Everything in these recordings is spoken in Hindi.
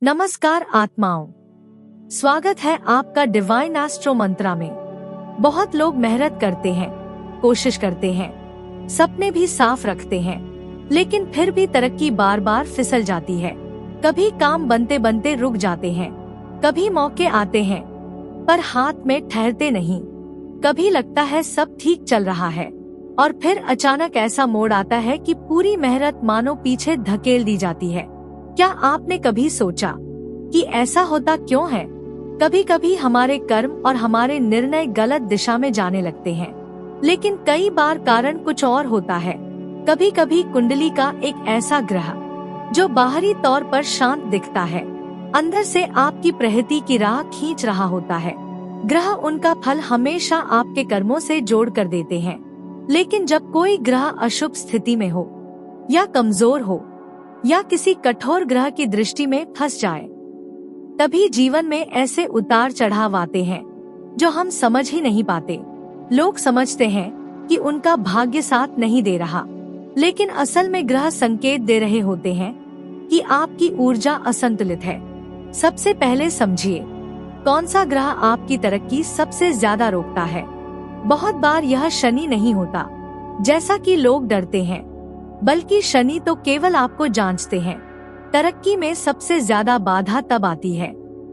नमस्कार आत्माओं, स्वागत है आपका डिवाइन एस्ट्रो मंत्रा में। बहुत लोग मेहनत करते हैं, कोशिश करते हैं, सपने भी साफ रखते हैं, लेकिन फिर भी तरक्की बार बार फिसल जाती है। कभी काम बनते बनते रुक जाते हैं, कभी मौके आते हैं पर हाथ में ठहरते नहीं। कभी लगता है सब ठीक चल रहा है और फिर अचानक ऐसा मोड़ आता है कि पूरी मेहनत मानो पीछे धकेल दी जाती है। क्या आपने कभी सोचा कि ऐसा होता क्यों है? कभी कभी हमारे कर्म और हमारे निर्णय गलत दिशा में जाने लगते हैं, लेकिन कई बार कारण कुछ और होता है। कभी कभी कुंडली का एक ऐसा ग्रह जो बाहरी तौर पर शांत दिखता है, अंदर से आपकी प्रगति की राह खींच रहा होता है। ग्रह उनका फल हमेशा आपके कर्मों से जोड़ कर देते हैं, लेकिन जब कोई ग्रह अशुभ स्थिति में हो या कमजोर हो या किसी कठोर ग्रह की दृष्टि में फंस जाए, तभी जीवन में ऐसे उतार चढ़ाव आते हैं जो हम समझ ही नहीं पाते। लोग समझते हैं कि उनका भाग्य साथ नहीं दे रहा, लेकिन असल में ग्रह संकेत दे रहे होते हैं कि आपकी ऊर्जा असंतुलित है। सबसे पहले समझिए कौन सा ग्रह आपकी तरक्की सबसे ज्यादा रोकता है। बहुत बार यह शनि नहीं होता जैसा कि लोग डरते हैं, बल्कि शनि तो केवल आपको जांचते हैं। तरक्की में सबसे ज्यादा बाधा तब आती है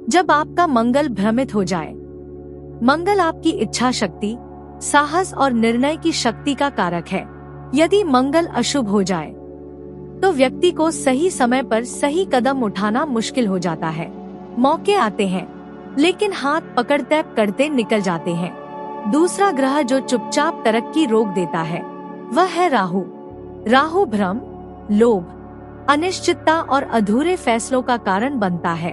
जब आपका मंगल भ्रमित हो जाए। मंगल आपकी इच्छा शक्ति, साहस और निर्णय की शक्ति का कारक है। यदि मंगल अशुभ हो जाए तो व्यक्ति को सही समय पर सही कदम उठाना मुश्किल हो जाता है। मौके आते हैं लेकिन हाथ पकड़ते करते निकल जाते हैं। दूसरा ग्रह जो चुपचाप तरक्की रोक देता है वह है राहु। राहु भ्रम, लोभ, अनिश्चितता और अधूरे फैसलों का कारण बनता है।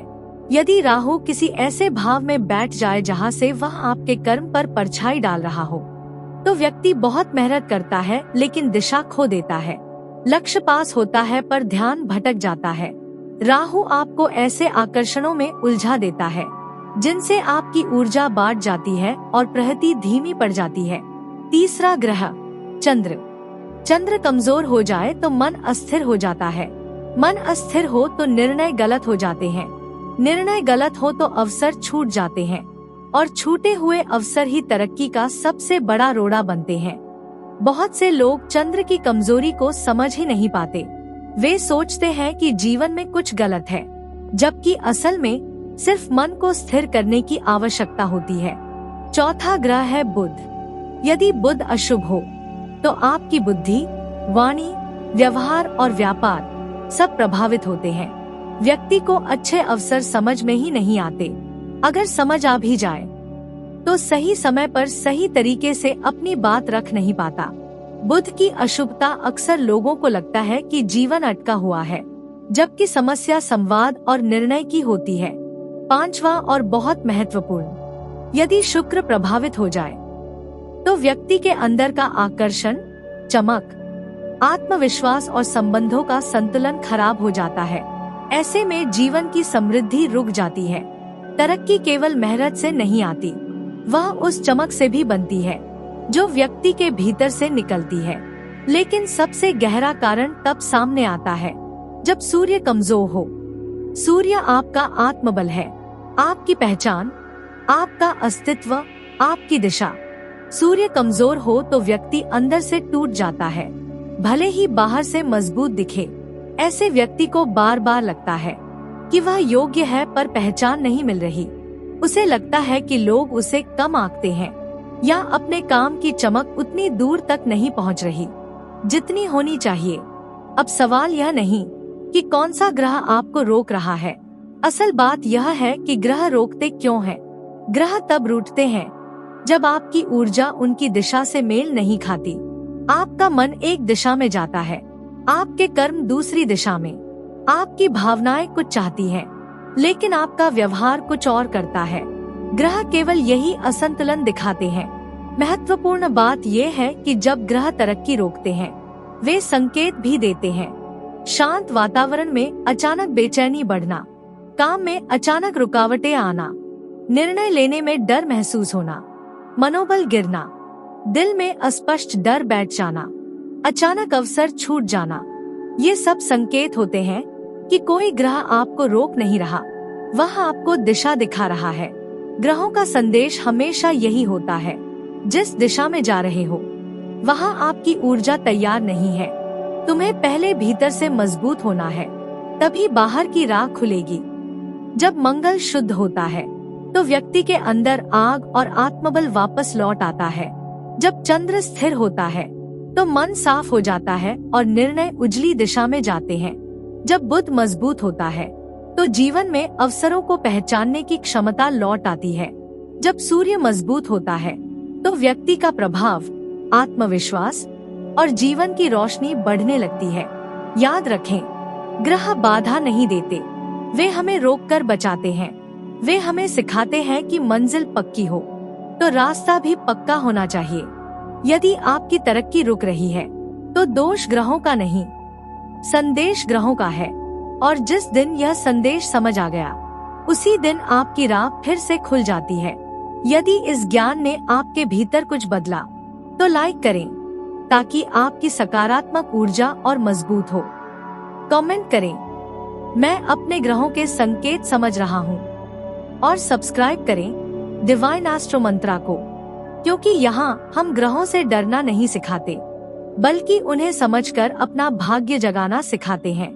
यदि राहु किसी ऐसे भाव में बैठ जाए जहां से वह आपके कर्म पर परछाई डाल रहा हो, तो व्यक्ति बहुत मेहनत करता है लेकिन दिशा खो देता है। लक्ष्य पास होता है पर ध्यान भटक जाता है। राहु आपको ऐसे आकर्षणों में उलझा देता है जिनसे आपकी ऊर्जा बाँट जाती है और प्रगति धीमी पड़ जाती है। तीसरा ग्रह चंद्र। चंद्र कमजोर हो जाए तो मन अस्थिर हो जाता है। मन अस्थिर हो तो निर्णय गलत हो जाते हैं। निर्णय गलत हो तो अवसर छूट जाते हैं और छूटे हुए अवसर ही तरक्की का सबसे बड़ा रोड़ा बनते हैं। बहुत से लोग चंद्र की कमजोरी को समझ ही नहीं पाते। वे सोचते हैं कि जीवन में कुछ गलत है, जबकि असल में सिर्फ मन को स्थिर करने की आवश्यकता होती है। चौथा ग्रह है बुध। यदि बुध अशुभ हो तो आपकी बुद्धि, वाणी, व्यवहार और व्यापार सब प्रभावित होते हैं। व्यक्ति को अच्छे अवसर समझ में ही नहीं आते। अगर समझ आ भी जाए तो सही समय पर सही तरीके से अपनी बात रख नहीं पाता। बुध की अशुभता अक्सर लोगों को लगता है कि जीवन अटका हुआ है, जबकि समस्या संवाद और निर्णय की होती है। पांचवा और बहुत महत्वपूर्ण, यदि शुक्र प्रभावित हो जाए तो व्यक्ति के अंदर का आकर्षण, चमक, आत्मविश्वास और संबंधों का संतुलन खराब हो जाता है। ऐसे में जीवन की समृद्धि रुक जाती है। तरक्की केवल मेहनत से नहीं आती, वह उस चमक से भी बनती है जो व्यक्ति के भीतर से निकलती है। लेकिन सबसे गहरा कारण तब सामने आता है जब सूर्य कमजोर हो। सूर्य आपका आत्मबल है, आपकी पहचान, आपका अस्तित्व, आपकी दिशा। सूर्य कमजोर हो तो व्यक्ति अंदर से टूट जाता है, भले ही बाहर से मजबूत दिखे। ऐसे व्यक्ति को बार बार लगता है कि वह योग्य है पर पहचान नहीं मिल रही। उसे लगता है कि लोग उसे कम आंकते हैं या अपने काम की चमक उतनी दूर तक नहीं पहुंच रही जितनी होनी चाहिए। अब सवाल यह नहीं कि कौन सा ग्रह आपको रोक रहा है, असल बात यह है कि ग्रह रोकते क्यों हैं। ग्रह तब रूठते हैं जब आपकी ऊर्जा उनकी दिशा से मेल नहीं खाती। आपका मन एक दिशा में जाता है, आपके कर्म दूसरी दिशा में। आपकी भावनाएं कुछ चाहती हैं, लेकिन आपका व्यवहार कुछ और करता है। ग्रह केवल यही असंतुलन दिखाते हैं। महत्वपूर्ण बात यह है कि जब ग्रह तरक्की रोकते हैं, वे संकेत भी देते हैं। शांत वातावरण में अचानक बेचैनी बढ़ना, काम में अचानक रुकावटें आना, निर्णय लेने में डर महसूस होना, मनोबल गिरना, दिल में अस्पष्ट डर बैठ जाना, अचानक अवसर छूट जाना, ये सब संकेत होते हैं कि कोई ग्रह आपको रोक नहीं रहा, वह आपको दिशा दिखा रहा है। ग्रहों का संदेश हमेशा यही होता है, जिस दिशा में जा रहे हो वहाँ आपकी ऊर्जा तैयार नहीं है। तुम्हें पहले भीतर से मजबूत होना है, तभी बाहर की राह खुलेगी। जब मंगल शुद्ध होता है तो व्यक्ति के अंदर आग और आत्मबल वापस लौट आता है। जब चंद्र स्थिर होता है तो मन साफ हो जाता है और निर्णय उजली दिशा में जाते हैं। जब बुध मजबूत होता है तो जीवन में अवसरों को पहचानने की क्षमता लौट आती है। जब सूर्य मजबूत होता है तो व्यक्ति का प्रभाव, आत्मविश्वास और जीवन की रोशनी बढ़ने लगती है। याद रखें, ग्रह बाधा नहीं देते, वे हमें रोककर बचाते हैं। वे हमें सिखाते हैं कि मंजिल पक्की हो तो रास्ता भी पक्का होना चाहिए। यदि आपकी तरक्की रुक रही है तो दोष ग्रहों का नहीं, संदेश ग्रहों का है। और जिस दिन यह संदेश समझ आ गया, उसी दिन आपकी राह फिर से खुल जाती है। यदि इस ज्ञान ने आपके भीतर कुछ बदला तो लाइक करें ताकि आपकी सकारात्मक ऊर्जा और मजबूत हो। कमेंट करें, मैं अपने ग्रहों के संकेत समझ रहा हूँ। और सब्सक्राइब करें डिवाइन एस्ट्रो मंत्रा को, क्योंकि यहाँ हम ग्रहों से डरना नहीं सिखाते, बल्कि उन्हें समझकर अपना भाग्य जगाना सिखाते हैं।